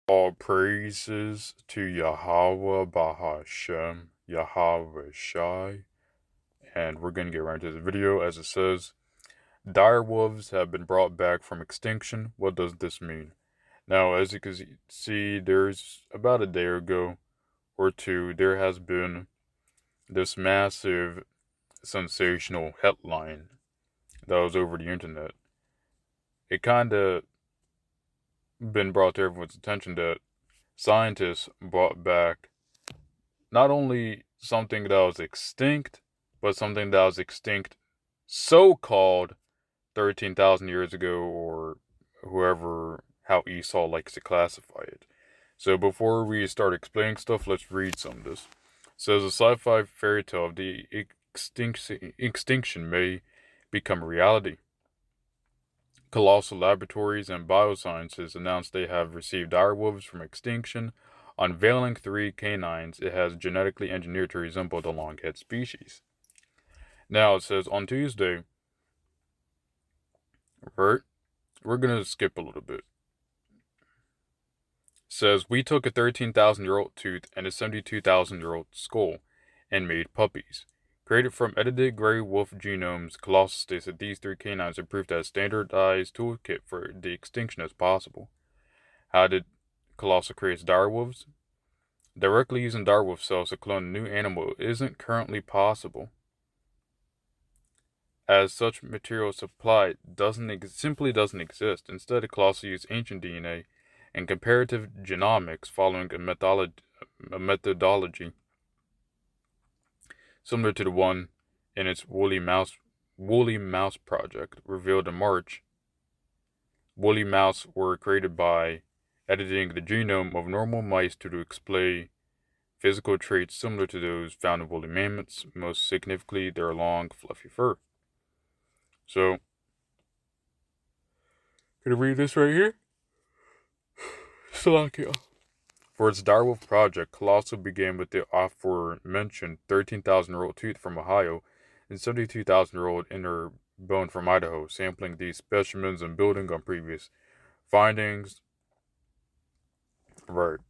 All praises to Yahweh Bahashem, Yahweh Shai, and we're gonna get right into the video. As it says, dire wolves have been brought back from extinction. What does this mean? Now, as you can see, there's about a day ago or two, there has been this massive sensational headline that was over the internet. It kind of been brought to everyone's attention that scientists brought back not only something that was extinct, but something that was extinct so called 13,000 years ago, or whoever, how Esau likes to classify it. So before we start explaining stuff, let's read some of this. It says a sci-fi fairy tale of the extinction may become reality. Colossal Laboratories and Biosciences announced they have received direwolves from extinction, unveiling three canines it has genetically engineered to resemble the longhead species. Now it says on Tuesday, right? We're gonna skip a little bit. It says we took a 13,000-year-old tooth and a 72,000-year-old skull and made puppies. Created from edited gray wolf genomes, Colossus states that these three canines are proof that a standardized toolkit for the extinction is possible. How did Colossus create direwolves? Directly using direwolf cells to clone a new animal isn't currently possible, as such material supply simply doesn't exist. Instead, Colossus used ancient DNA and comparative genomics following a methodology similar to the one in its Woolly Mouse project, revealed in March. Woolly mouse were created by editing the genome of normal mice to display physical traits similar to those found in woolly mammoths, most significantly their long, fluffy fur. So, gonna read this right here. Slovakia. For its direwolf project, Colossus began with the aforementioned 13,000-year-old tooth from Ohio and 72,000-year-old inner bone from Idaho, sampling these specimens and building on previous findings. Right.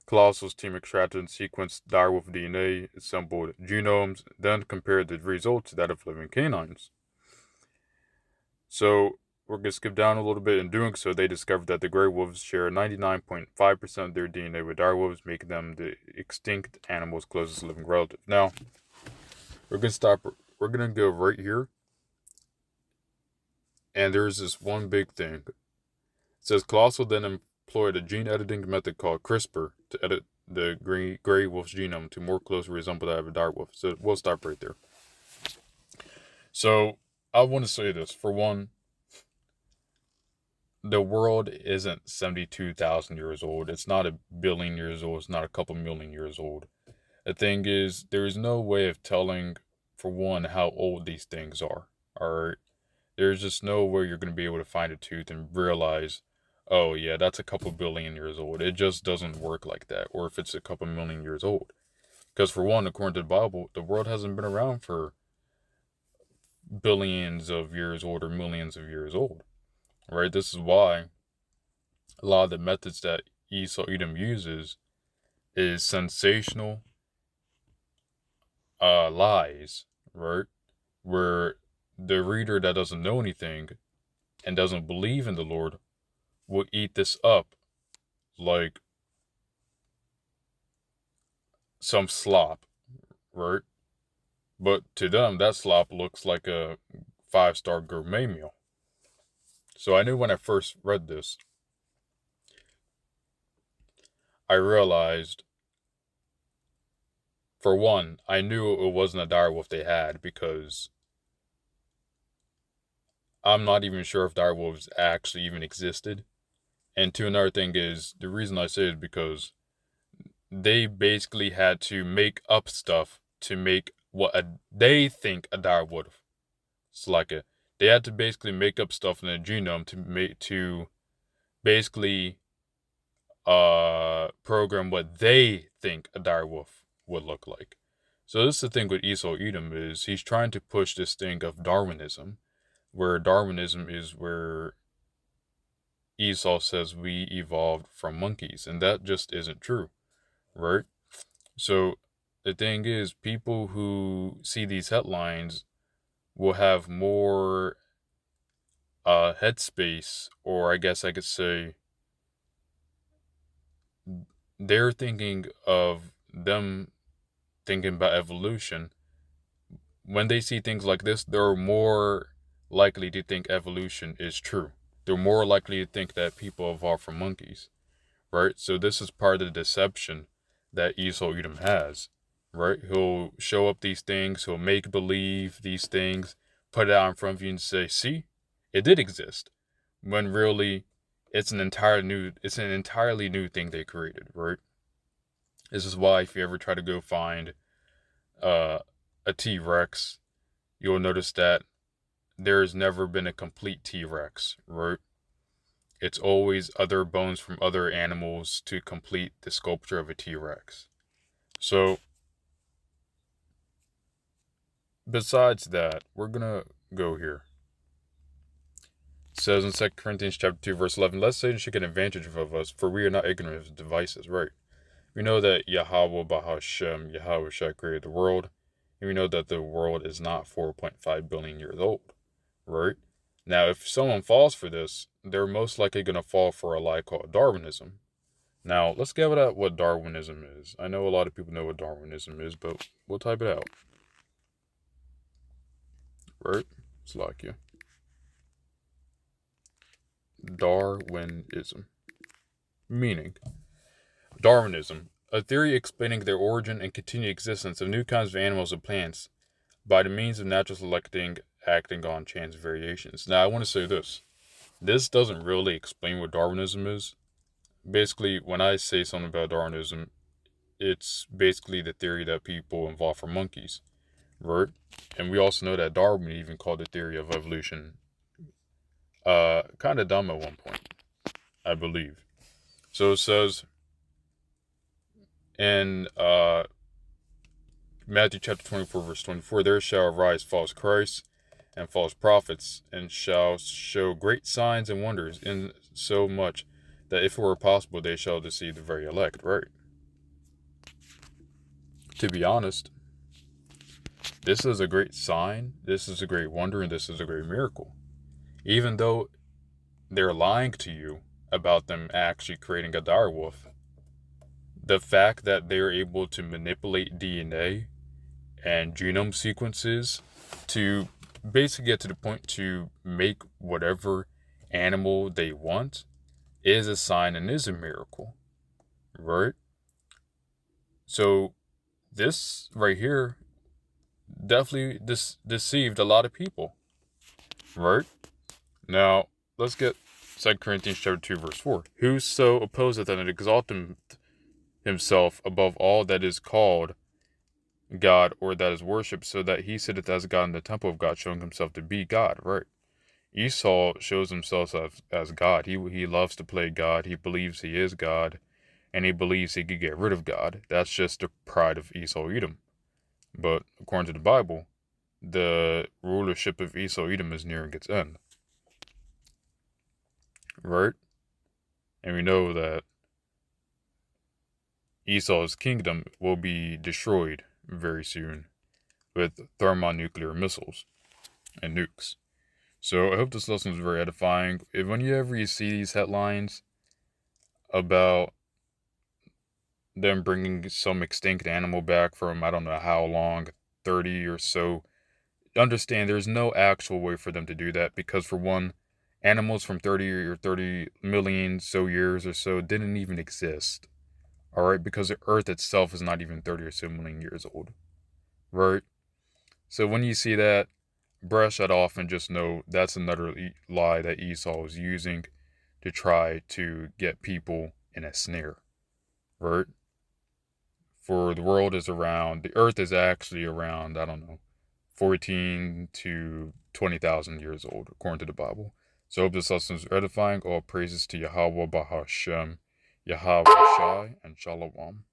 Colossus team extracted and sequenced direwolf DNA, assembled genomes, then compared the results to that of living canines. So, we're going to skip down a little bit. In doing so, they discovered that the gray wolves share 99.5% of their DNA with direwolves, making them the extinct animal's closest living relative. Now, we're going to stop. We're going to go right here. And there's this one big thing. It says Colossus then employed a gene editing method called CRISPR to edit the gray wolf's genome to more closely resemble that of a direwolf. So we'll stop right there. So I want to say this. For one, the world isn't 72,000 years old. It's not a billion years old. It's not a couple million years old. The thing is, there is no way of telling, for one, how old these things are. Alright? There's just no way you're going to be able to find a tooth and realize, oh yeah, that's a couple billion years old. It just doesn't work like that. Or if it's a couple million years old. Because for one, according to the Bible, the world hasn't been around for billions of years old or millions of years old. Right? This is why a lot of the methods that Esau Edom uses is sensational lies, right? Where the reader that doesn't know anything and doesn't believe in the Lord will eat this up like some slop, right? But to them, that slop looks like a 5-star gourmet meal. So I knew when I first read this, I realized, for one, I knew it wasn't a direwolf they had because I'm not even sure if direwolves actually even existed. And two, another thing is, the reason I say it is because they basically had to make up stuff to make they think a direwolf. It's like they had to basically make up stuff in the genome to basically program what they think a direwolf would look like. So this is the thing with Esau Edom is he's trying to push this thing of Darwinism, where Darwinism is where Esau says we evolved from monkeys, and that just isn't true, right? So the thing is, people who see these headlines will have more headspace, or I guess I could say they're thinking of them thinking about evolution. When they see things like this, they're more likely to think evolution is true. They're more likely to think that people evolved from monkeys, right? So this is part of the deception that Esau Edom has, right? He'll show up these things, he'll make believe these things, put it out in front of you and say, see, it did exist. When really it's an entirely new thing they created, right? This is why if you ever try to go find a T-Rex, you'll notice that there's never been a complete T-Rex, right? It's always other bones from other animals to complete the sculpture of a T-Rex. So, besides that, we're gonna go here. It says in 2 Corinthians chapter 2, verse 11, lest Satan should get advantage of us, for we are not ignorant of his devices, right? We know that Yahweh Bahashem, Yahweh Shai created the world, and we know that the world is not 4.5 billion years old, right? Now, if someone falls for this, they're most likely going to fall for a lie called Darwinism. Now, let's get at what Darwinism is. I know a lot of people know what Darwinism is, but we'll type it out. Right? It's like you. Darwinism. Meaning, Darwinism, a theory explaining the origin and continued existence of new kinds of animals and plants by the means of natural selecting acting on chance variations. Now, I want to say this. This doesn't really explain what Darwinism is. Basically, when I say something about Darwinism, it's basically the theory that people evolved from monkeys, right? And we also know that Darwin even called the theory of evolution kind of dumb at one point, I believe. So it says in Matthew chapter 24, verse 24, there shall arise false Christs and false prophets, and shall show great signs and wonders, in so much that if it were possible, they shall deceive the very elect, right? To be honest, this is a great sign, this is a great wonder, and this is a great miracle. Even though they're lying to you about them actually creating a direwolf, the fact that they're able to manipulate DNA and genome sequences to basically get to the point to make whatever animal they want is a sign and is a miracle, right? So this right here definitely deceived a lot of people, right? Now, let's get 2 Corinthians chapter 2, verse 4. Whoso opposeth and exalteth himself above all that is called God or that is worshipped, so that he sitteth as God in the temple of God, showing himself to be God, right? Esau shows himself as God. He loves to play God. He believes he is God, and he believes he could get rid of God. That's just the pride of Esau Edom. But according to the Bible, the rulership of Esau Edom is nearing its end, right? And we know that Esau's kingdom will be destroyed very soon with thermonuclear missiles and nukes. So I hope this lesson was very edifying. If whenever you see these headlines about them bringing some extinct animal back from I don't know how long, 30 or so, understand there's no actual way for them to do that, because for one, animals from 30 million so years or so didn't even exist. Alright, because the earth itself is not even 30 or so million years old. Right? So when you see that, brush that off and just know that's another lie that Esau is using to try to get people in a snare. Right? For the earth is actually around, I don't know, 14 to 20,000 years old, according to the Bible. So I hope this lesson is edifying. All praises to Yahweh Bahashem, Yahweh Shai, and Shalom.